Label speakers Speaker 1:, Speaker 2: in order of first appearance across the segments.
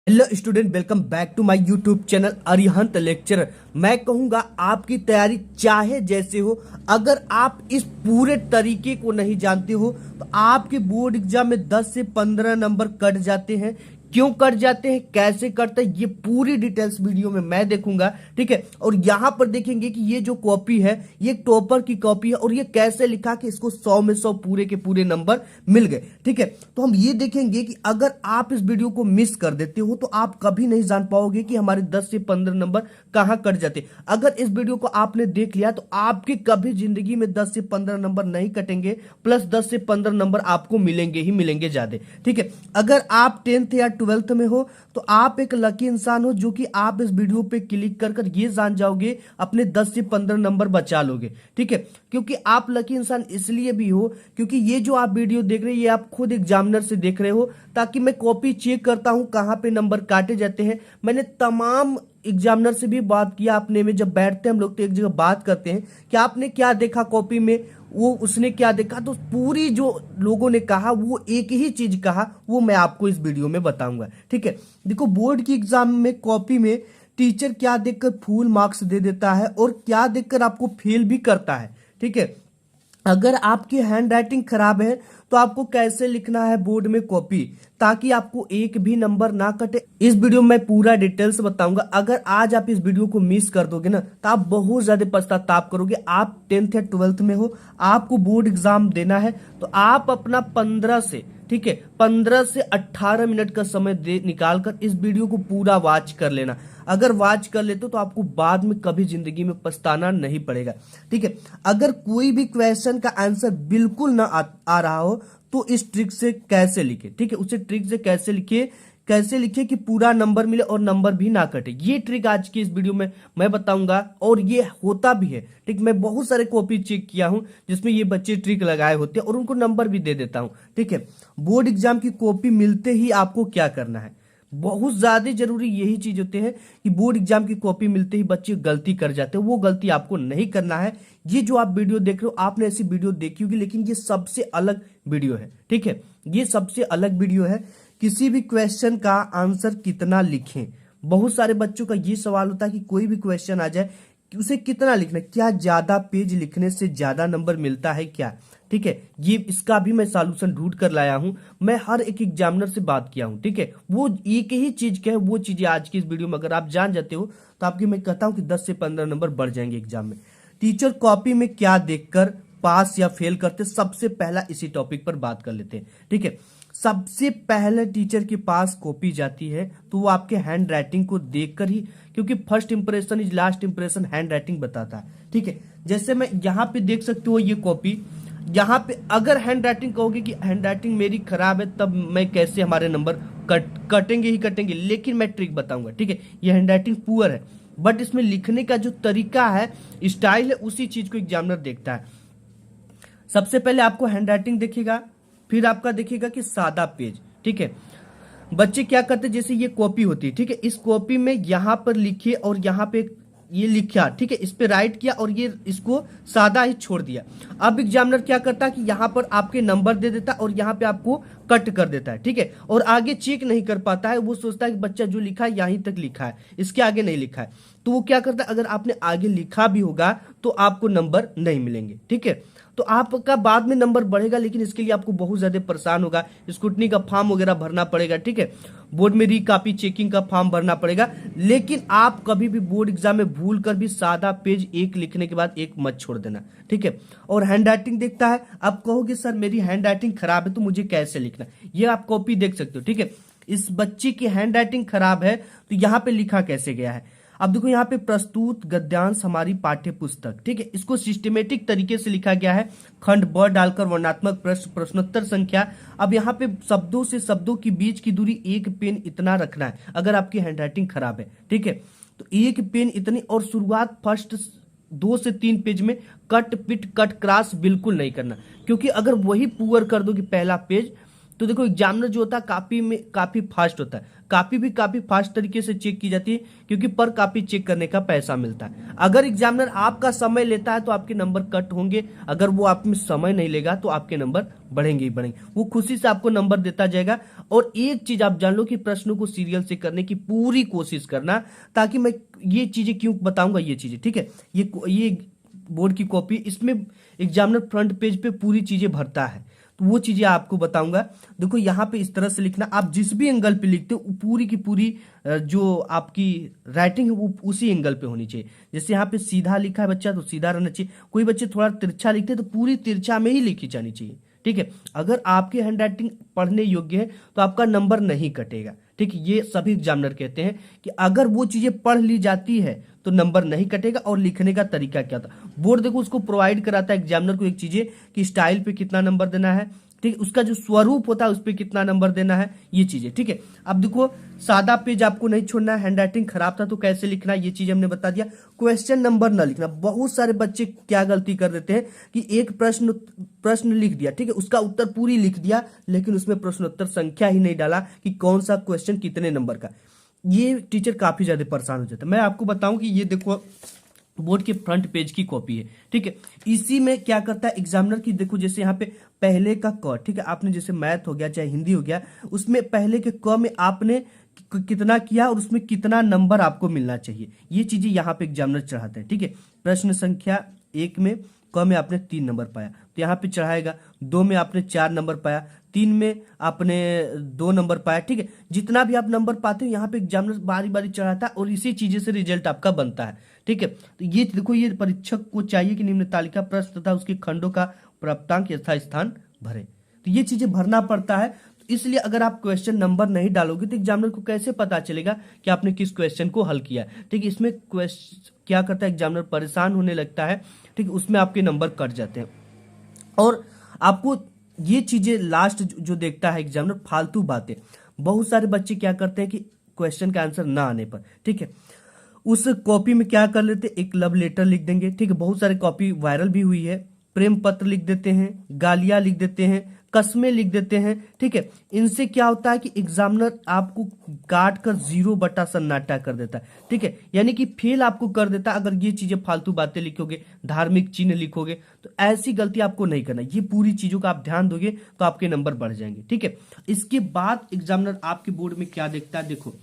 Speaker 1: Hello student, welcome back to my YouTube channel Arihant lecturer. मैं कहूंगा आपकी तैयारी चाहे जैसे हो, अगर आप इस पूरे तरीके को नहीं जानते हो तो आपके बोर्ड एग्जाम में 10 से 15 नंबर कट जाते हैं। क्यों कट जाते हैं, कैसे कटते हैं, ये पूरी डिटेल्स वीडियो में मैं देखूंगा। ठीक है, और यहां पर देखेंगे कि ये जो कॉपी है ये टॉपर की कॉपी है और ये कैसे लिखा कि इसको 100 में 100 पूरे के पूरे नंबर मिल गए। ठीक है, तो हम ये देखेंगे कि अगर आप इस वीडियो को मिस कर देते हो तो आप कभी नहीं जान पाओगे कि हमारे 10 से 15 नंबर कहां कट जाते। अगर इस वीडियो को आपने देख लिया तो आपके कभी जिंदगी में 10 से 15 नंबर नहीं कटेंगे, प्लस 10 से 15 नंबर आपको मिलेंगे ही मिलेंगे ज्यादा। ठीक है, अगर आप 10th या 12th में हो तो आप एक लकी इंसान हो, जो कि आप इस वीडियो पे क्लिक कर ये जान जाओगे अपने 10 से 15 नंबर बचा लोगे। ठीक है, क्योंकि आप लकी इंसान इसलिए भी हो क्योंकि ये जो आप वीडियो देख रहे हैं ये आप खुद एग्जामिनर से देख रहे हो, ताकि मैं कॉपी चेक करता हूं कहां पे नंबर काटे जाते हैं। मैंने तमाम एग्जामिनर से भी बात किया, अपने में जब बैठते हैं हम लोग तो एक जगह बात करते हैं कि आपने क्या देखा कॉपी में, वो उसने क्या देखा, तो पूरी जो लोगों ने कहा वो एक ही चीज कहा, वो मैं आपको इस वीडियो में बताऊंगा। ठीक है, देखो बोर्ड की एग्जाम में कॉपी में टीचर क्या देखकर फुल मार्क्स दे देता है और क्या देखकर आपको फेल भी करता है। ठीक है, अगर आपकी हैंड राइटिंग खराब है तो आपको कैसे लिखना है बोर्ड में कॉपी, ताकि आपको एक भी नंबर ना कटे, इस वीडियो में मैं पूरा डिटेल्स बताऊंगा। अगर आज आप इस वीडियो को मिस कर दोगे ना तो आप बहुत ज्यादा पश्चाताप करोगे। आप 10th या 12th में हो, आपको बोर्ड एग्जाम देना है, तो आप अपना 15 से, ठीक है, 15 से 18 मिनट का समय निकाल कर इस वीडियो को पूरा वॉच कर लेना। अगर वॉच कर लेते तो आपको बाद में कभी जिंदगी में पछताना नहीं पड़ेगा। ठीक है, अगर कोई भी क्वेश्चन का आंसर बिल्कुल ना आ रहा हो तो इस ट्रिक से कैसे लिखे, ठीक है, उसे ट्रिक से कैसे लिखे कि पूरा नंबर मिले और नंबर भी ना कटे, ये ट्रिक आज की इस वीडियो में मैं बताऊंगा। और ये होता भी है। ठीक, मैं बहुत सारे कॉपी चेक किया हूं जिसमें ये बच्चे ट्रिक लगाए होते हैं और उनको नंबर भी दे देता हूं। ठीक है, बोर्ड एग्जाम की कॉपी मिलते ही आपको क्या करना है, बहुत ज्यादा जरूरी यही चीज होते हैं कि बोर्ड एग्जाम की कॉपी मिलते ही बच्चे गलती कर जाते हैं। वो गलती आपको नहीं करना है। ये जो आप वीडियो देख रहे हो, आपने ऐसी वीडियो देखी होगी, लेकिन ये सबसे अलग वीडियो है। ठीक है, ये सबसे अलग वीडियो है। किसी भी क्वेश्चन का आंसर कितना लिखें, बहुत सारे बच्चों का ये सवाल होता है कि कोई भी क्वेश्चन आ जाए कि उसे कितना लिखना है, क्या ज्यादा पेज लिखने से ज्यादा नंबर मिलता है क्या। ठीक है, ये इसका भी मैं सॉल्यूशन ढूंढ कर लाया हूं। मैं हर एक एग्जामिनर से बात किया हूं। ठीक है, वो एक ही चीज क्या है, वो चीजें आज की इस वीडियो में अगर आप जान जाते हो तो आपकी मैं कहता हूं कि 10 से 15 नंबर बढ़ जाएंगे एग्जाम में। टीचर कॉपी में क्या देखकर पास या फेल करते, सबसे पहला इसी टॉपिक पर बात कर लेते हैं। ठीक है, सबसे पहले टीचर के पास कॉपी जाती है तो वो आपके हैंड राइटिंग को देखकर ही, क्योंकि first impression is last impression hand writing बताता है। ठीक है, जैसे मैं यहाँ पे देख सकते हो ये कॉपी, यहाँ पे अगर हैंड राइटिंग कहोगे कि हैंड राइटिंग मेरी खराब है तब मैं कैसे, हमारे नंबर कटेंगे ही कटेंगे, लेकिन मैं ट्रिक बताऊंगा। ठीक है, ये हैंड राइटिंग पुअर है बट इसमें लिखने का जो तरीका है, स्टाइल है, उसी चीज को एग्जामिनर देखता है। सबसे पहले आपको हैंड राइटिंग दिखेगा, फिर आपका दिखेगा कि सादा पेज। ठीक है, बच्चे क्या करते हैं, जैसे ये कॉपी होती है, ठीक है, इस कॉपी में यहां पर लिखे और यहां पे ये लिखा, ठीक है, इस पे राइट किया और ये इसको सादा ही छोड़ दिया। अब एग्जामिनर क्या करता है कि यहां पर आपके नंबर दे देता है और यहां पे आपको कट कर देता है। ठीक है, और आगे चेक नहीं कर पाता है, वो सोचता है कि बच्चा जो लिखा है यहीं तक लिखा है, इसके आगे नहीं लिखा है। तो वो क्या करता है, अगर आपने आगे लिखा भी होगा तो आपको नंबर नहीं मिलेंगे। ठीक है, तो आपका बाद में नंबर बढ़ेगा, लेकिन इसके लिए आपको बहुत ज्यादा परेशान होगा, स्क्रूटनी का फॉर्म वगैरह भरना पड़ेगा। ठीक है, बोर्ड में री कॉपी चेकिंग का फॉर्म भरना पड़ेगा। लेकिन आप कभी भी बोर्ड एग्जाम में भूल कर भी सादा पेज एक लिखने के बाद एक मत छोड़ देना। ठीक है, और हैंड राइटिंग देखता है, आप कहोगे सर मेरी हैंड राइटिंग खराब है तो मुझे कैसे लिखना, ये आप कॉपी देख सकते हो। ठीक है, इस बच्चे की हैंड राइटिंग खराब है तो यहाँ पे लिखा कैसे गया है। अब देखो यहाँ पे प्रस्तुत गद्यांश हमारी पाठ्य पुस्तक, ठीक है, इसको सिस्टमेटिक तरीके से लिखा गया है, खंड ब डालकर वर्णात्मक प्रश्न, प्रश्नोत्तर संख्या। अब यहाँ पे शब्दों से शब्दों के बीच की दूरी एक पेन इतना रखना है अगर आपकी हैंडराइटिंग खराब है। ठीक है, तो एक पेन इतनी, और शुरुआत फर्स्ट 2 से 3 पेज में कट पिट कट क्रॉस बिल्कुल नहीं करना, क्योंकि अगर वही पुअर कर दो कि पहला पेज तो देखो एग्जामिनर जो होता है कॉपी में काफी फास्ट होता है, कॉपी भी काफी फास्ट तरीके से चेक की जाती है, क्योंकि पर कॉपी चेक करने का पैसा मिलता है। अगर एग्जामिनर आपका समय लेता है तो आपके नंबर कट होंगे, अगर वो आप में समय नहीं लेगा तो आपके नंबर बढ़ेंगे ही बढ़ेंगे, वो खुशी से आपको नंबर देता जाएगा। और एक चीज आप जान लो कि प्रश्नों को सीरियल से करने की पूरी कोशिश करना, ताकि मैं ये चीजें क्यों बताऊंगा, ये चीजें ठीक है, ये बोर्ड की कॉपी, इसमें एग्जामिनर फ्रंट पेज पे पूरी चीजें भरता है, तो वो चीजें आपको बताऊंगा। देखो यहाँ पे इस तरह से लिखना, आप जिस भी एंगल पे लिखते हो पूरी की पूरी जो आपकी राइटिंग है वो उसी एंगल पे होनी चाहिए। जैसे यहाँ पे सीधा लिखा है बच्चा तो सीधा रहना चाहिए, कोई बच्चे थोड़ा तिरछा लिखते हैं तो पूरी तिरछा में ही लिखी जानी चाहिए, ठीक है। अगर आपकी हैंड राइटिंग पढ़ने योग्य है तो आपका नंबर नहीं कटेगा, ठीक है। ये सभी एग्जामिनर कहते हैं कि अगर वो चीजें पढ़ ली जाती है तो नंबर नहीं कटेगा। और लिखने का तरीका क्या था, बोर्ड देखो उसको प्रोवाइड कराता है एग्जामिनर को एक चीजें कि स्टाइल पे कितना नंबर देना है, ठीक है, उसका जो स्वरूप होता है उस पर कितना नंबर देना है, ये चीजें, ठीक है। अब देखो सादा पेज आपको नहीं छोड़ना है, हैंड राइटिंग खराब था तो कैसे लिखना है ये चीज हमने बता दिया। क्वेश्चन नंबर न लिखना, बहुत सारे बच्चे क्या गलती कर देते हैं कि एक प्रश्न लिख दिया, ठीक है, उसका उत्तर पूरी लिख दिया लेकिन उसमें प्रश्नोत्तर संख्या ही नहीं डाला कि कौन सा क्वेश्चन कितने नंबर का। ये टीचर काफी ज्यादा परेशान हो जाता है। मैं आपको बताऊं कि ये देखो बोर्ड के फ्रंट पेज की कॉपी है, ठीक है। इसी में क्या करता है एग्जामिनर की, देखो जैसे यहाँ पे पहले का क, ठीक है, आपने जैसे मैथ हो गया चाहे हिंदी हो गया, उसमें पहले के क में आपने कितना किया और उसमें कितना नंबर आपको मिलना चाहिए, ये चीजें यहाँ पे एग्जामिनर चढ़ाते हैं, ठीक है। प्रश्न संख्या 1 में क में आपने 3 नंबर पाया तो यहाँ पे चढ़ाएगा, 2 में आपने 4 नंबर पाया, 3 में आपने 2 नंबर पाया, ठीक है। जितना भी आप नंबर पाते हो यहाँ पे एग्जामिनर बारी बारी चढ़ाता है और इसी चीजें से रिजल्ट आपका बनता है, ठीक है। तो ये देखो ये परीक्षक को चाहिए कि निम्न तालिका प्रश्न तथा उसके खंडों का प्राप्तांक यथा स्थान भरे, तो ये चीजें भरना पड़ता है। तो इसलिए अगर आप क्वेश्चन नंबर नहीं डालोगे तो एग्जामिनर को कैसे पता चलेगा कि आपने किस क्वेश्चन को हल किया, ठीक है। इसमें क्या करता है एग्जामिनर, परेशान होने लगता है, ठीक है, उसमें आपके नंबर कट जाते हैं। और आपको ये चीजें लास्ट जो देखता है एग्जामिनर, फालतू बातें, बहुत सारे बच्चे क्या करते हैं कि क्वेश्चन का आंसर ना आने पर, ठीक है, उस कॉपी में क्या कर लेते, एक लव लेटर लिख देंगे, ठीक है, बहुत सारे कॉपी वायरल भी हुई है, प्रेम पत्र लिख देते हैं, गालियां लिख देते हैं, कस्में लिख देते हैं, ठीक है। इनसे क्या होता है कि एग्जामिनर आपको काट कर 0 बटा सन्नाटा कर देता है, ठीक है, यानी कि फेल आपको कर देता है अगर ये चीजें फालतू बातें लिखोगे, धार्मिक चिन्ह लिखोगे, तो ऐसी गलती आपको नहीं करना। ये पूरी चीजों का आप ध्यान दोगे तो आपके नंबर बढ़ जाएंगे, ठीक है। इसके बाद एग्जामिनर आपके बोर्ड में क्या देखता है, देखो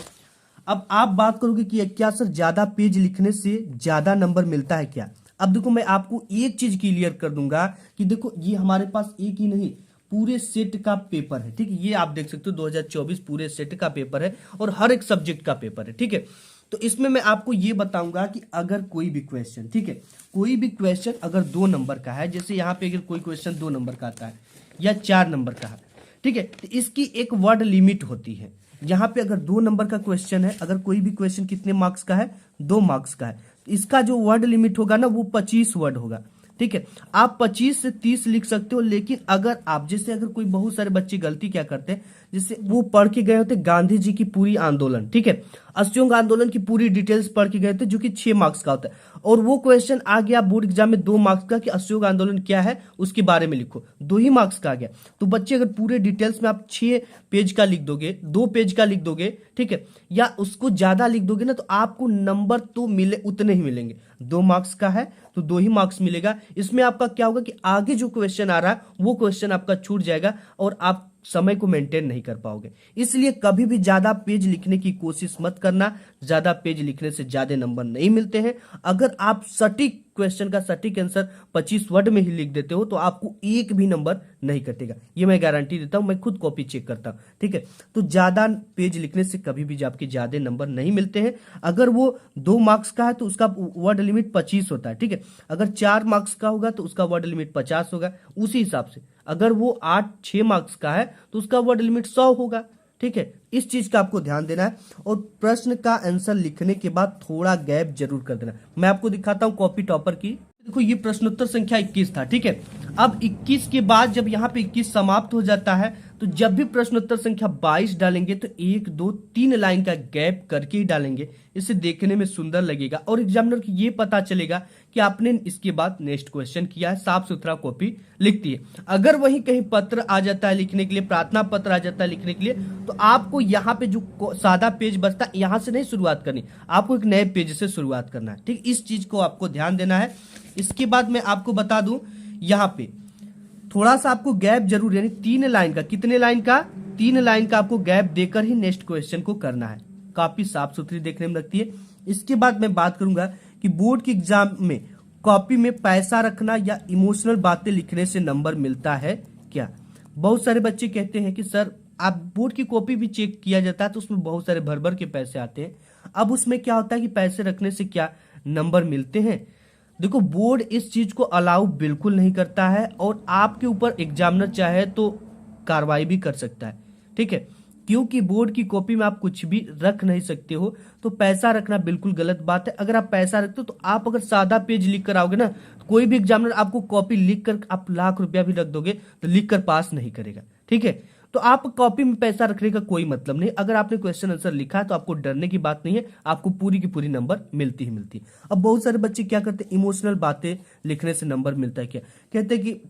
Speaker 1: अब आप बात करोगे कि क्या सर ज्यादा पेज लिखने से ज्यादा नंबर मिलता है क्या। अब देखो मैं आपको एक चीज क्लियर कर दूंगा कि देखो ये हमारे पास एक ही नहीं पूरे सेट का पेपर है, ठीक है, ये आप देख सकते हो 2024 पूरे सेट का पेपर है और हर एक सब्जेक्ट का पेपर है, ठीक है। तो इसमें मैं आपको ये बताऊंगा कि अगर कोई भी क्वेश्चन, ठीक है, कोई भी क्वेश्चन अगर 2 नंबर का है, जैसे यहाँ पे अगर कोई क्वेश्चन 2 नंबर का आता है या 4 नंबर का है, ठीक है, तो इसकी एक वर्ड लिमिट होती है। यहाँ पे अगर 2 नंबर का क्वेश्चन है, अगर कोई भी क्वेश्चन कितने मार्क्स का है, 2 मार्क्स का है, इसका जो वर्ड लिमिट होगा ना वो 25 वर्ड होगा, ठीक है। आप 25 से 30 लिख सकते हो, लेकिन अगर आप जैसे अगर कोई बहुत सारे बच्चे गलती क्या करते हैं, जैसे वो पढ़ के गए होते गांधी जी की पूरी आंदोलन, ठीक है, असहयोग आंदोलन की पूरी डिटेल्स पढ़ के गए थे जो कि 6 मार्क्स का होता है, और वो क्वेश्चन आ गया बोर्ड एग्जाम में 2 मार्क्स का कि असहयोग आंदोलन क्या है उसके बारे में लिखो, 2 ही मार्क्स का आ गया। तो बच्चे अगर पूरे डिटेल्स में आप 6 पेज का लिख दोगे, 2 पेज का लिख दोगे, ठीक है, या उसको ज्यादा लिख दोगे ना, तो आपको नंबर तो मिले उतने ही मिलेंगे। 2 मार्क्स का है तो 2 ही मार्क्स मिलेगा। इसमें आपका क्या होगा कि आगे जो क्वेश्चन आ रहा है वो क्वेश्चन आपका छूट जाएगा और आप समय को मेंटेन नहीं कर पाओगे। इसलिए कभी भी ज्यादा पेज लिखने की कोशिश मत करना, ज्यादा पेज लिखने से ज्यादा नंबर नहीं मिलते हैं। अगर आप सटीक क्वेश्चन का सटीक आंसर 25 वर्ड में ही लिख देते हो तो आपको एक भी नंबर नहीं कटेगा, ये मैं गारंटी देता हूं, मैं खुद कॉपी चेक करता हूं, ठीक है। तो ज्यादा पेज लिखने से कभी भी आपके ज्यादा नंबर नहीं मिलते हैं। अगर वो 2 मार्क्स का है तो उसका वर्ड लिमिट 25 होता है, ठीक है। अगर 4 मार्क्स का होगा तो उसका वर्ड लिमिट 50 होगा, उसी हिसाब से। अगर वो 6 मार्क्स का है तो उसका वर्ड लिमिट 100 होगा, ठीक है। इस चीज का आपको ध्यान देना है और प्रश्न का आंसर लिखने के बाद थोड़ा गैप जरूर कर देना। मैं आपको दिखाता हूं कॉपी टॉपर की। देखो ये प्रश्नोत्तर संख्या 21 था, ठीक है। अब 21 के बाद जब यहाँ पे 21 समाप्त हो जाता है तो जब भी प्रश्नोत्तर संख्या 22 डालेंगे तो 1 2 3 लाइन का गैप करके ही डालेंगे। इससे देखने में सुंदर लगेगा और एग्जामिनर को ये पता चलेगा कि आपने इसके बाद नेक्स्ट क्वेश्चन किया है, साफ सुथरा कॉपी लिखती है। अगर वहीं कहीं पत्र आ जाता है लिखने के लिए, प्रार्थना पत्र आ जाता है लिखने के लिए, तो आपको यहाँ पे जो सादा पेज बचता है यहाँ से नहीं शुरुआत करनी, आपको एक नए पेज से शुरुआत करना है। ठीक, इस चीज को आपको ध्यान देना है। इसके बाद मैं आपको बता दूं, यहाँ पे थोड़ा सा आपको गैप जरूर, यानी 3 लाइन का, कितने लाइन का, 3 लाइन का आपको गैप देकर ही नेक्स्ट क्वेश्चन को करना है। काफी साफ सुथरी देखने में लगती है। इसके बाद मैं बात करूंगा कि बोर्ड के एग्जाम में कॉपी में पैसा रखना या इमोशनल बातें लिखने से नंबर मिलता है क्या। बहुत सारे बच्चे कहते हैं कि सर आप बोर्ड की कॉपी भी चेक किया जाता है तो उसमें बहुत सारे भर भर के पैसे आते हैं। अब उसमें क्या होता है कि पैसे रखने से क्या नंबर मिलते हैं। देखो, बोर्ड इस चीज को अलाउ बिल्कुल नहीं करता है और आपके ऊपर एग्जामिनर चाहे तो कार्रवाई भी कर सकता है। ठीक है, क्योंकि बोर्ड की कॉपी में आप कुछ भी रख नहीं सकते हो, तो पैसा रखना बिल्कुल गलत बात है। अगर आप पैसा रखते हो तो आप अगर सादा पेज लिख कर आओगे ना, कोई भी एग्जामिनर आपको कॉपी लिख कर, आप लाख रुपया भी रख दोगे तो लिख कर पास नहीं करेगा। ठीक है, तो आप कॉपी में पैसा रखने का कोई मतलब नहीं। अगर आपने क्वेश्चन आंसर लिखा है तो आपको डरने की बात नहीं है, आपको पूरी की पूरी नंबर मिलती ही मिलती है। अब बहुत सारे बच्चे क्या करते हैं, इमोशनल बातें लिखने से नंबर मिलता है क्या। कहते हैं कि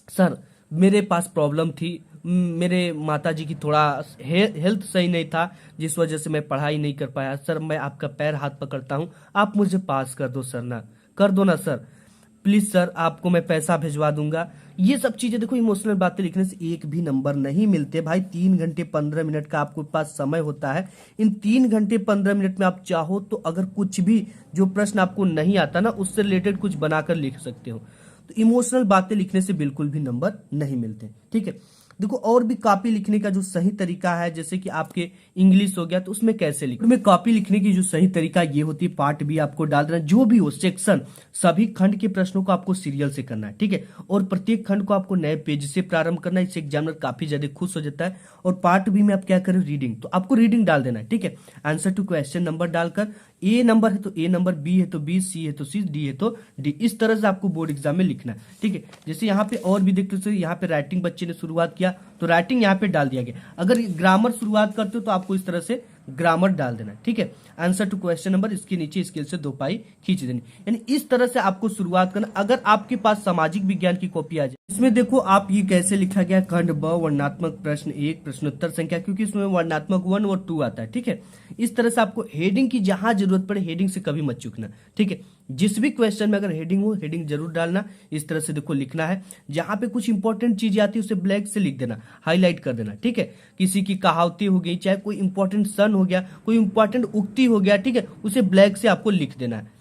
Speaker 1: सर मेरे पास प्रॉब्लम थी, मेरे माताजी की थोड़ा हेल्थ सही नहीं था जिस वजह से मैं पढ़ाई नहीं कर पाया। सर मैं आपका पैर हाथ पकड़ता हूं, आप मुझे पास कर दो सर, ना कर दो ना सर, प्लीज सर, आपको मैं पैसा भिजवा दूंगा। ये सब चीजें देखो, इमोशनल बातें लिखने से एक भी नंबर नहीं मिलते भाई। 3 घंटे 15 मिनट का आपके पास समय होता है। इन 3 घंटे 15 मिनट में आप चाहो तो अगर कुछ भी जो प्रश्न आपको नहीं आता ना, उससे रिलेटेड कुछ बनाकर लिख सकते हो। तो इमोशनल बातें लिखने से बिल्कुल भी नंबर नहीं मिलते। ठीक है, देखो और भी कॉपी लिखने का जो सही तरीका है, जैसे कि आपके इंग्लिश हो गया तो उसमें कैसे लिखो। में कॉपी लिखने की जो सही तरीका ये होती है, पार्ट भी आपको डाल देना, जो भी हो सेक्शन, सभी खंड के प्रश्नों को आपको सीरियल से करना है। ठीक है, और प्रत्येक खंड को आपको नए पेज से प्रारंभ करना है। इससे एग्जामिनर काफी ज्यादा खुश हो जाता है। और पार्ट बी में आप क्या करें, रीडिंग, तो आपको रीडिंग डाल देना है। ठीक है, आंसर टू क्वेश्चन नंबर डालकर, ए नंबर है तो ए नंबर, बी है तो बी, सी है तो सी, डी है तो डी, इस तरह से आपको बोर्ड एग्जाम में लिखना है। ठीक है, जैसे यहाँ पे और भी देखते हो, यहाँ पे राइटिंग बच्चे ने शुरुआत किया तो राइटिंग यहाँ पे डाल दिया गया। अगर ग्रामर शुरुआत करते हो तो आपको इस तरह से ग्रामर डाल देना है। ठीक है, आंसर टू क्वेश्चन नंबर, इसके नीचे स्केल से 2 पाई खींच देनी, यानी इस तरह से आपको शुरुआत करना। अगर आपके पास सामाजिक विज्ञान की कॉपी आ जाए, इसमें देखो आप ये कैसे लिखा गया, खंड ब, वर्णनात्मक प्रश्न 1, प्रश्नोत्तर संख्या, क्योंकि इसमें वर्णनात्मक 1 और 2 आता है। ठीक है, इस तरह से आपको हेडिंग की जहां जरूरत पड़े, हेडिंग से कभी मत चूकना। ठीक है, जिस भी क्वेश्चन में अगर हेडिंग हो, हेडिंग जरूर डालना। इस तरह से देखो लिखना है, जहां पे कुछ इंपॉर्टेंट चीजें आती है उसे ब्लैक से लिख देना, हाईलाइट कर देना। ठीक है, किसी की कहावतें हो गई, चाहे कोई इंपॉर्टेंट सन हो गया, कोई इंपॉर्टेंट उक्ति हो गया, ठीक है, उसे ब्लैक से आपको लिख देना है।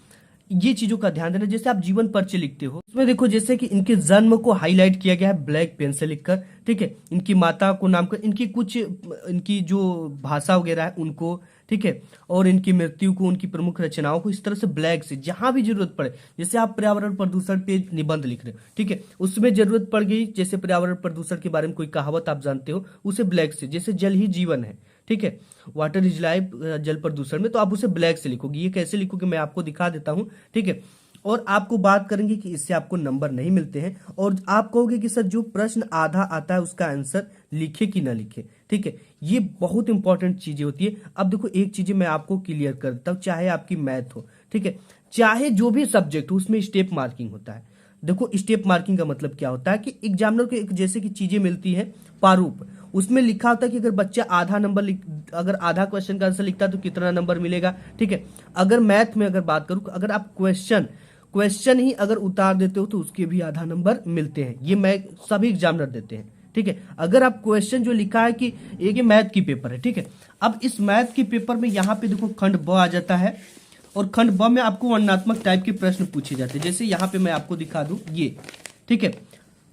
Speaker 1: ये चीजों का ध्यान देना। जैसे आप जीवन परिचय लिखते हो, इसमें देखो जैसे कि इनके जन्म को हाईलाइट किया गया है ब्लैक पेन से लिखकर। ठीक है, इनकी माता को नाम कर, इनकी कुछ, इनकी जो भाषा वगैरह है उनको, ठीक है, और इनकी मृत्यु को, उनकी प्रमुख रचनाओं को, इस तरह से ब्लैक से जहां भी जरूरत पड़े। जैसे आप पर्यावरण प्रदूषण पे निबंध लिख रहे हो, ठीक है, उसमें जरूरत पड़ गई, जैसे पर्यावरण प्रदूषण के बारे में कोई कहावत आप जानते हो, उसे ब्लैक से, जैसे जल ही जीवन है, ठीक है, वाटर इज लाइफ, जल प्रदूषण में, तो आप उसे ब्लैक से लिखोगे। ये कैसे लिखोगे मैं आपको दिखा देता हूं। ठीक है, और आपको बात करेंगे कि इससे आपको नंबर नहीं मिलते हैं, और आप कहोगे कि सर जो प्रश्न आधा आता है उसका आंसर लिखे कि ना लिखे। ठीक है, ये बहुत इंपॉर्टेंट चीजें होती है। अब देखो एक चीज मैं आपको क्लियर कर देता हूं, चाहे आपकी मैथ हो, ठीक है, चाहे जो भी सब्जेक्ट हो, उसमें स्टेप मार्किंग होता है। देखो स्टेप मार्किंग का मतलब क्या होता है कि एग्जामिनर को एक जैसे कि चीजें मिलती है, प्रारूप, उसमें लिखा होता है कि अगर बच्चा आधा नंबर अगर आधा क्वेश्चन का आंसर लिखता है तो कितना नंबर मिलेगा। ठीक है, अगर मैथ में अगर बात करूं, अगर आप क्वेश्चन ही अगर उतार देते हो तो उसके भी आधा नंबर मिलते हैं। ये मैं सभी एग्जामिनर देते हैं। ठीक है, अगर आप क्वेश्चन जो लिखा है कि एक मैथ की पेपर है, ठीक है, अब इस मैथ की पेपर में यहाँ पे देखो खंड ब आ जाता है, और खंड ब में आपको वर्णनात्मक टाइप के प्रश्न पूछे जाते हैं। जैसे यहाँ पे मैं आपको दिखा दूं ये, ठीक है,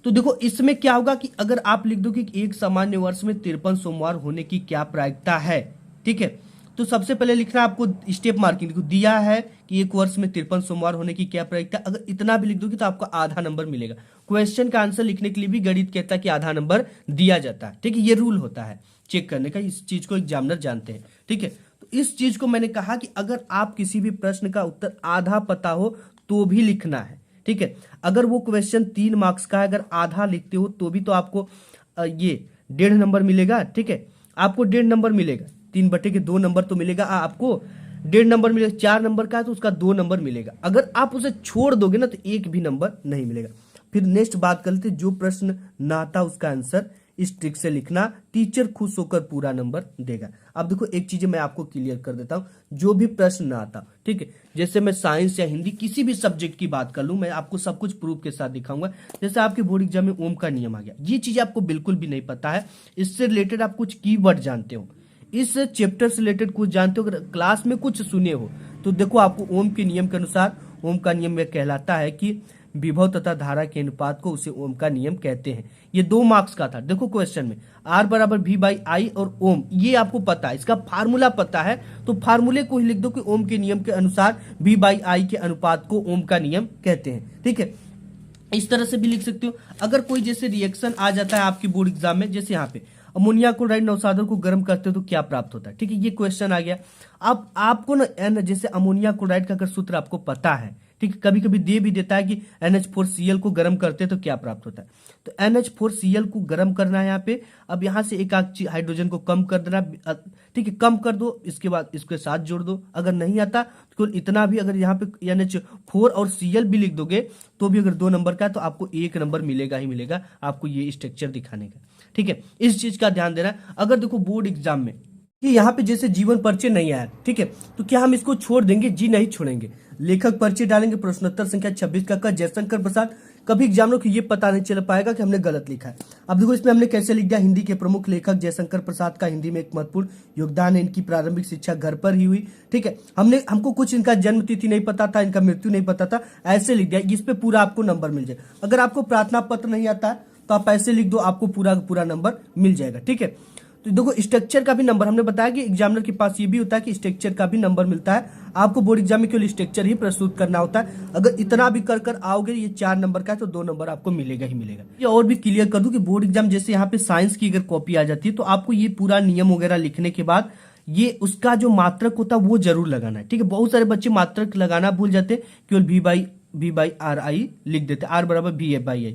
Speaker 1: तो देखो इसमें क्या होगा कि अगर आप लिख दो कि एक सामान्य वर्ष में 53 सोमवार होने की क्या प्रायिकता है, ठीक है, तो सबसे पहले लिखना आपको स्टेप मार्किंग, देखो दिया है कि एक वर्ष में 53 सोमवार होने की क्या प्रायिकता, अगर इतना भी लिख दोगे तो आपको आधा नंबर मिलेगा। क्वेश्चन का आंसर लिखने के लिए भी गणित कहता है कि आधा नंबर दिया जाता है। ठीक है, ये रूल होता है चेक करने का, इस चीज को एग्जामिनर जानते हैं। ठीक है, तो इस चीज को मैंने कहा कि अगर आप किसी भी प्रश्न का उत्तर आधा पता हो तो भी लिखना है। ठीक है। अगर वो क्वेश्चन 3 मार्क्स का है, अगर आधा लिखते हो तो भी तो आपको ये 1.5 नंबर मिलेगा, ठीक है। आपको 1.5 नंबर मिलेगा, 3/2 नंबर तो मिलेगा आपको, 1.5 नंबर मिलेगा। 4 नंबर का है तो उसका 2 नंबर मिलेगा। अगर आप उसे छोड़ दोगे ना तो 1 भी नंबर नहीं मिलेगा। फिर नेक्स्ट बात करते, जो प्रश्न ना आता उसका आंसर इस ट्रिक से लिखना, टीचर खुश होकर पूरा नंबर देगा। अब देखो एक चीज मैं आपको क्लियर कर देता हूं, जो भी प्रश्न ना आता, ठीक है, जैसे मैं साइंस या हिंदी किसी भी सब्जेक्ट की बात कर लूं, मैं आपको सब कुछ प्रूफ के साथ दिखाऊंगा। जैसे आपके बोर्ड एग्जाम में ओम का नियम आ गया, ये चीज आपको बिल्कुल भी नहीं पता है, इससे रिलेटेड आप कुछ कीवर्ड जानते हो, इस चैप्टर से रिलेटेड कुछ जानते हो, अगर क्लास में कुछ सुने हो तो देखो आपको ओम के नियम के अनुसार, ओम का नियम में कहलाता है कि विभव तथा धारा के अनुपात को उसे ओम का नियम कहते हैं। ये 2 मार्क्स का था। देखो क्वेश्चन में R बराबर V/I और ओम, ये आपको पता है, इसका फार्मूला पता है तो फार्मूले को ही लिख दो कि ओम के नियम के अनुसार V/I के अनुपात को ओम का नियम कहते हैं, ठीक है। इस तरह से भी लिख सकते हो। अगर कोई जैसे रिएक्शन आ जाता है आपकी बोर्ड एग्जाम में, जैसे यहाँ पे अमोनिया क्लोराइड नवसाधन को गर्म करते हो तो क्या प्राप्त होता है, ठीक है, ये क्वेश्चन आ गया। अब आपको ना जैसे अमोनिया क्लोराइड का अगर सूत्र आपको पता है, ठीक है, कभी कभी दे भी देता है कि NH4Cl को गर्म करते हैं तो क्या प्राप्त होता है, तो NH4Cl को गर्म करना है यहाँ पे। अब यहाँ से एक हाइड्रोजन को कम कर देना, ठीक है, कम कर दो, इसके बाद इसके साथ जोड़ दो। अगर नहीं आता तो इतना भी, अगर यहाँ पे NH4 और Cl भी लिख दोगे तो भी अगर 2 नंबर का है तो आपको 1 नंबर मिलेगा ही मिलेगा, आपको ये स्ट्रक्चर दिखाने का, ठीक है। इस चीज का ध्यान देना। अगर देखो बोर्ड एग्जाम में कि यहाँ पे जैसे जीवन परिचय नहीं आया, ठीक है, तो क्या हम इसको छोड़ देंगे? जी नहीं छोड़ेंगे। लेखक परिचय डालेंगे, प्रश्नोत्तर संख्या 26 का जयशंकर प्रसाद। कभी एग्जामिनर को ये पता नहीं चल पाएगा कि हमने गलत लिखा है। अब देखो इसमें हमने कैसे लिख दिया, हिंदी के प्रमुख लेखक जयशंकर प्रसाद का हिंदी में एक महत्वपूर्ण योगदान है, इनकी प्रारंभिक शिक्षा घर पर ही हुई, ठीक है। हमको कुछ इनका जन्म तिथि नहीं पता था, इनका मृत्यु नहीं पता था, ऐसे लिख दिया, इस पे पूरा आपको नंबर मिल जाएगा। अगर आपको प्रार्थना पत्र नहीं आता है तो आप ऐसे लिख दो, आपको पूरा नंबर मिल जाएगा, ठीक है। तो देखो स्ट्रक्चर का भी नंबर, हमने बताया कि एग्जामिनर के पास ये भी होता है कि स्ट्रक्चर का भी नंबर मिलता है। आपको बोर्ड एग्जाम में केवल स्ट्रक्चर ही प्रस्तुत करना होता है। अगर इतना भी कर आओगे, ये 4 नंबर का है तो 2 नंबर आपको मिलेगा ही मिलेगा। ये और भी क्लियर कर दूं कि बोर्ड एग्जाम जैसे यहाँ पे साइंस की अगर कॉपी आ जाती है तो आपको ये पूरा नियम वगैरह लिखने के बाद ये उसका जो मात्रक होता है वो जरूर लगाना है, ठीक है। बहुत सारे बच्चे मात्रक लगाना भूल जाते, केवल V/RI लिख देते, R बराबर V/I,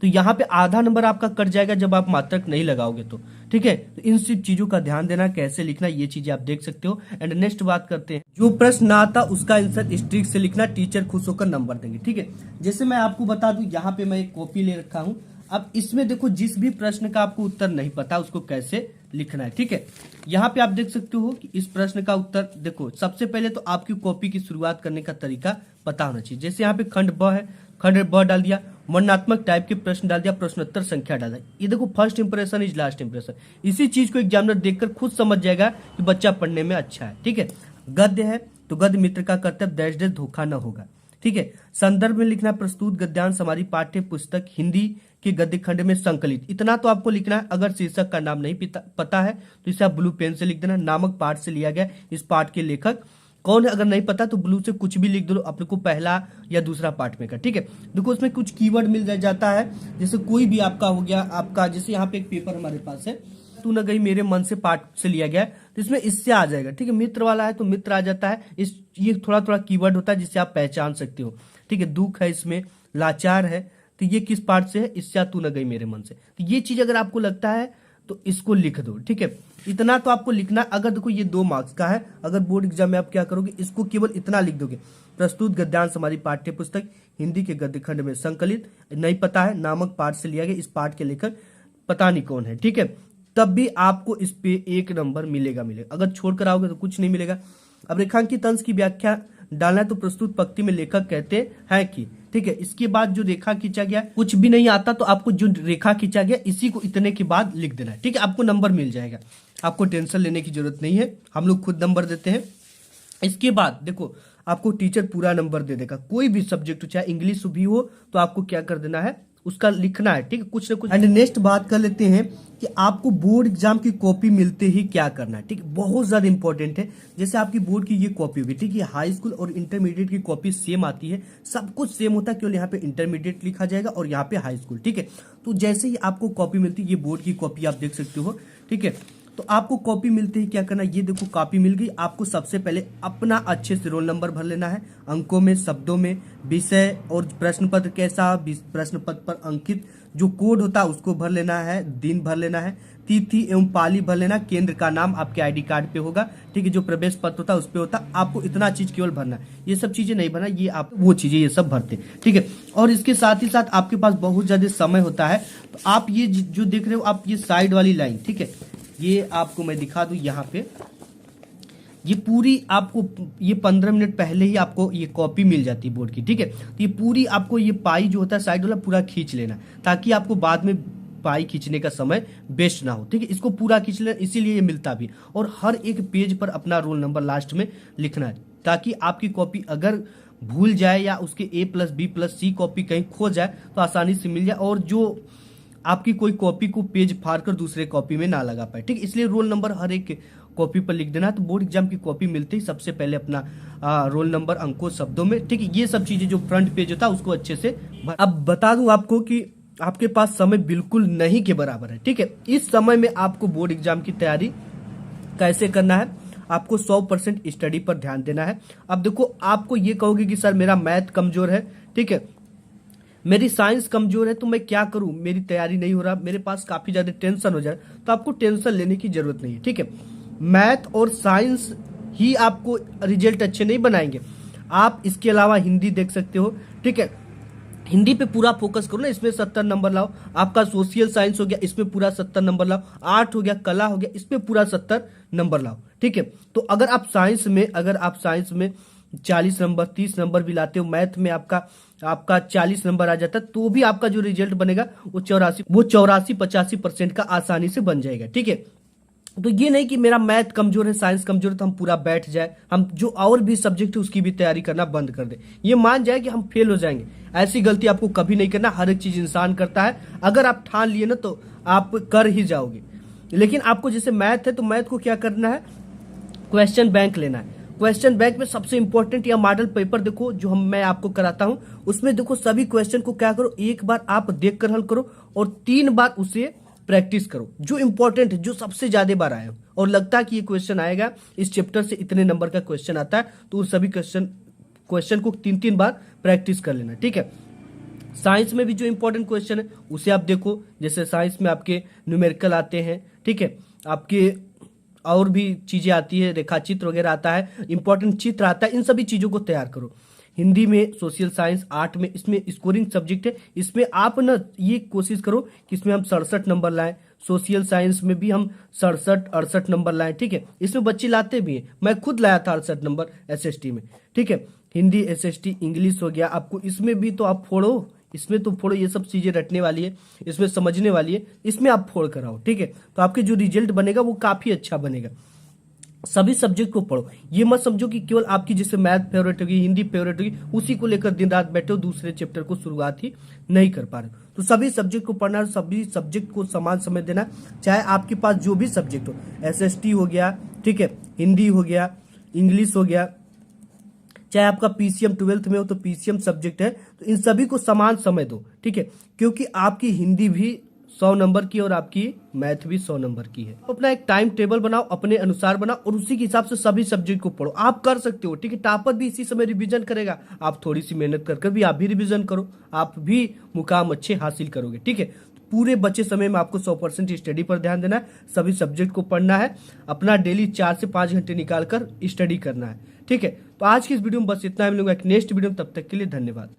Speaker 1: तो यहाँ पे आधा नंबर आपका कट जाएगा जब आप मात्रक नहीं लगाओगे तो, ठीक है। तो इन सब चीजों का ध्यान देना, कैसे लिखना ये चीजें आप देख सकते हो। एंड नेक्स्ट बात करते हैं, जो प्रश्न ना आता उसका आंसर स्ट्रिक से लिखना, टीचर खुश होकर नंबर देंगे, ठीक है। जैसे मैं आपको बता दूं, यहाँ पे मैं एक कॉपी ले रखा हूं। अब इसमें देखो जिस भी प्रश्न का आपको उत्तर नहीं पता उसको कैसे लिखना है, ठीक है। यहाँ पे आप देख सकते हो कि इस प्रश्न का उत्तर देखो, सबसे पहले तो आपकी कॉपी की शुरुआत करने का तरीका पता होना चाहिए। जैसे यहाँ पे खंड ब है, खंड ब डाल दिया, वर्णनात्मक टाइप के प्रश्न डाल दिया, प्रश्नोत्तर संख्या डाल दिया। ये देखो first impression is last impression. इसी चीज को एग्जामिनर देखकर खुद समझ जाएगा कि बच्चा पढ़ने में अच्छा है, ठीक है। गद्य है तो गद्य मित्र का कर्तव्य डैश डैश धोखा न होगा, ठीक है। संदर्भ में लिखना, प्रस्तुत गद्यांश हमारी पाठ्य पुस्तक हिंदी के गद्य खंड में संकलित, इतना तो आपको लिखना है। अगर शीर्षक का नाम नहीं पता है तो इसे आप ब्लू पेन से लिख देना। नामक पाठ से लिया गया, इस पाठ के लेखक कौन है अगर नहीं पता तो ब्लू से कुछ भी लिख दो अपने को, पहला या दूसरा पार्ट में का, ठीक है। देखो उसमें कुछ कीवर्ड मिल जाता है, जैसे कोई भी आपका हो गया, आपका जैसे यहाँ पे एक पेपर हमारे पास है, तू न गई मेरे मन से पाठ से लिया गया है, तो इसमें इससे आ जाएगा, ठीक है। मित्र वाला है तो मित्र आ जाता है, ये थोड़ा कीवर्ड होता है जिससे आप पहचान सकते हो, ठीक है। दुख है इसमें, लाचार है, तो ये किस पार्ट से है, इससे तू न गई मेरे मन से। तो ये चीज अगर आपको लगता है तो इसको लिख दो, ठीक है। इतना तो आपको लिखना। अगर देखो ये 2 मार्क्स का है, अगर बोर्ड एग्जाम में आप क्या करोगे, इसको केवल इतना लिख दोगे, प्रस्तुत गद्यांश हमारी पाठ्य पुस्तक हिंदी के गद्य खंड में संकलित, नहीं पता है, नामक पाठ से लिया गया, इस पाठ के लेखक पता नहीं कौन है, ठीक है। तब भी आपको इस पे 1 नंबर मिलेगा। अगर छोड़कर आओगे तो कुछ नहीं मिलेगा। अब रेखांकित अंश की व्याख्या डालना है तो प्रस्तुत पंक्ति में लेखक कहते हैं कि, ठीक है। इसके बाद जो रेखा खींचा गया, कुछ भी नहीं आता तो आपको जो रेखा खींचा गया इसी को इतने के बाद लिख देना है, ठीक है। आपको नंबर मिल जाएगा, आपको टेंशन लेने की जरूरत नहीं है, हम लोग खुद नंबर देते हैं। इसके बाद देखो आपको टीचर पूरा नंबर दे देगा, कोई भी सब्जेक्ट हो, चाहे इंग्लिश भी हो तो आपको क्या कर देना है, उसका लिखना है, ठीक है, कुछ ना कुछ। एंड नेक्स्ट बात कर लेते हैं कि आपको बोर्ड एग्जाम की कॉपी मिलते ही क्या करना है, ठीक है, बहुत ज्यादा इंपॉर्टेंट है। जैसे आपकी बोर्ड की ये कॉपी होगी, ठीक है, हाई स्कूल और इंटरमीडिएट की कॉपी सेम आती है, सब कुछ सेम होता है, केवल यहाँ पे इंटरमीडिएट लिखा जाएगा और यहाँ पे हाई स्कूल, ठीक है। तो जैसे ही आपको कॉपी मिलती है, ये बोर्ड की कॉपी आप देख सकते हो, ठीक है। तो आपको कॉपी मिलते ही क्या करना है, ये देखो कॉपी मिल गई। आपको सबसे पहले अपना अच्छे से रोल नंबर भर लेना है, अंकों में, शब्दों में, विषय और प्रश्न पत्र कैसा, प्रश्न पत्र पर अंकित जो कोड होता है उसको भर लेना है, दिन भर लेना है, तिथि एवं पाली भर लेना, केंद्र का नाम आपके आईडी कार्ड पे होगा, ठीक है, जो प्रवेश पत्र होता है उस पे होता है। आपको इतना चीज केवल भरना है, ये सब चीजें नहीं भरना, ये आप वो चीजें ये सब भरते, ठीक है। और इसके साथ ही साथ आपके पास बहुत ज्यादा समय होता है, तो आप ये जो देख रहे हो आप ये साइड वाली लाइन, ठीक है, ये आपको मैं दिखा दूं यहाँ पे, ये पूरी आपको ये 15 मिनट पहले ही आपको ये कॉपी मिल जाती है बोर्ड की, ठीक है। तो ये पूरी आपको ये पाई जो होता है साइड वाला पूरा खींच लेना, ताकि आपको बाद में पाई खींचने का समय वेस्ट ना हो, ठीक है। इसको पूरा खींच लेना, इसीलिए ये मिलता भी। और हर एक पेज पर अपना रोल नंबर लास्ट में लिखना है, ताकि आपकी कॉपी अगर भूल जाए या उसके A+B+C कॉपी कहीं खो जाए तो आसानी से मिल जाए, और जो आपकी कोई कॉपी को पेज फाड़ कर दूसरे कॉपी में ना लगा पाए, ठीक है। इसलिए रोल नंबर हर एक कॉपी पर लिख देना है। तो बोर्ड एग्जाम की कॉपी मिलते ही सबसे पहले अपना रोल नंबर अंकों शब्दों में, ठीक है, ये सब चीजें जो फ्रंट पेज होता है उसको अच्छे से अब बता दूं आपको कि आपके पास समय बिल्कुल नहीं के बराबर है, ठीक है। इस समय में आपको बोर्ड एग्जाम की तैयारी कैसे करना है, आपको 100% स्टडी पर ध्यान देना है। अब देखो, आपको ये कहोगे कि सर मेरा मैथ कमजोर है, ठीक है, मेरी साइंस कमजोर है, तो मैं क्या करूं, मेरी तैयारी नहीं हो रहा, मेरे पास काफी ज्यादा टेंशन हो जाए, तो आपको टेंशन लेने की जरूरत नहीं है, ठीक है। मैथ और साइंस ही आपको रिजल्ट अच्छे नहीं बनाएंगे, आप इसके अलावा हिंदी देख सकते हो, ठीक है। हिंदी पे पूरा फोकस करो ना, इसमें 70 नंबर लाओ। आपका सोशल साइंस हो गया, इसमें पूरा 70 नंबर लाओ। आर्ट हो गया, कला हो गया, इसमें पूरा 70 नंबर लाओ, ठीक है। तो अगर आप साइंस में 40 नंबर 30 नंबर भी लाते हो, मैथ में आपका 40 नंबर आ जाता है, तो भी आपका जो रिजल्ट बनेगा वो 84-85% का आसानी से बन जाएगा, ठीक है। तो ये नहीं कि मेरा मैथ कमजोर है, साइंस कमजोर है, तो हम पूरा बैठ जाए, हम जो और भी सब्जेक्ट है उसकी भी तैयारी करना बंद कर दे, ये मान जाए कि हम फेल हो जाएंगे। ऐसी गलती आपको कभी नहीं करना, हर एक चीज इंसान करता है, अगर आप ठान लिए ना तो आप कर ही जाओगे। लेकिन आपको जैसे मैथ है, तो मैथ को क्या करना है, क्वेश्चन बैंक लेना है। क्वेश्चन बैंक में सबसे इंपॉर्टेंट या मॉडल पेपर देखो, जो मैं आपको कराता हूं, उसमें देखो सभी क्वेश्चन को क्या करो, एक बार आप देख कर हल करो और 3 बार उसे प्रैक्टिस करो, जो इंपॉर्टेंट है, जो सबसे ज्यादा बार आए और लगता है कि ये क्वेश्चन आएगा, इस चैप्टर से इतने नंबर का क्वेश्चन आता है, तो उस सभी क्वेश्चन को 3-3 बार प्रैक्टिस कर लेना, ठीक है। साइंस में भी जो इंपॉर्टेंट क्वेश्चन है उसे आप देखो, जैसे साइंस में आपके न्यूमेरिकल आते हैं, ठीक है, आपके और भी चीजें आती है, रेखाचित्र वगैरह आता है, इंपॉर्टेंट चित्र आता है, इन सभी चीजों को तैयार करो। हिंदी में, सोशल साइंस, आर्ट में, इसमें स्कोरिंग सब्जेक्ट है, इसमें आप ना ये कोशिश करो कि इसमें हम 67 नंबर लाएं। सोशल साइंस में भी हम 67-68 नंबर लाएं, ठीक है। इसमें बच्चे लाते भी हैं, मैं खुद लाया था 68 नंबर SST में, ठीक है। हिंदी, SST, इंग्लिश हो गया, आपको इसमें भी तो आप फोड़ो, इसमें तो फोड़ो, ये सब चीजें रटने वाली है, इसमें समझने वाली है, इसमें आप फोड़ कर आओ, ठीक है। तो आपके जो रिजल्ट बनेगा वो काफी अच्छा बनेगा। सभी सब्जेक्ट को पढ़ो, ये मत समझो कि केवल आपकी जैसे मैथ फेवरेट होगी, हिंदी फेवरेट होगी, उसी को लेकर दिन रात बैठे हो, दूसरे चैप्टर को शुरुआत ही नहीं कर पा रहे। तो सभी सब्जेक्ट को पढ़ना, सभी सब्जेक्ट को समान समय देना, चाहे आपके पास जो भी सब्जेक्ट हो, SST हो गया, ठीक है, हिंदी हो गया, इंग्लिश हो गया, चाहे आपका PCM 12th में हो तो PCM सब्जेक्ट है, तो इन सभी को समान समय दो, ठीक है, क्योंकि आपकी हिंदी भी 100 नंबर की और आपकी मैथ भी 100 नंबर की है। अपना एक टाइम टेबल बनाओ, अपने अनुसार बनाओ और उसी के हिसाब से सभी सब्जेक्ट को पढ़ो, आप कर सकते हो, ठीक है। टॉपर भी इसी समय रिवीजन करेगा, आप थोड़ी सी मेहनत कर भी आप भी रिवीजन करो, आप भी मुकाम अच्छे हासिल करोगे, ठीक है। पूरे बचे समय में आपको 100% स्टडी पर ध्यान देना है, सभी सब्जेक्ट को पढ़ना है, अपना डेली 4 से 5 घंटे निकाल कर स्टडी करना है, ठीक है। तो आज की इस वीडियो में बस इतना ही, मिलूंगा एक नेक्स्ट वीडियो में, तब तक के लिए धन्यवाद।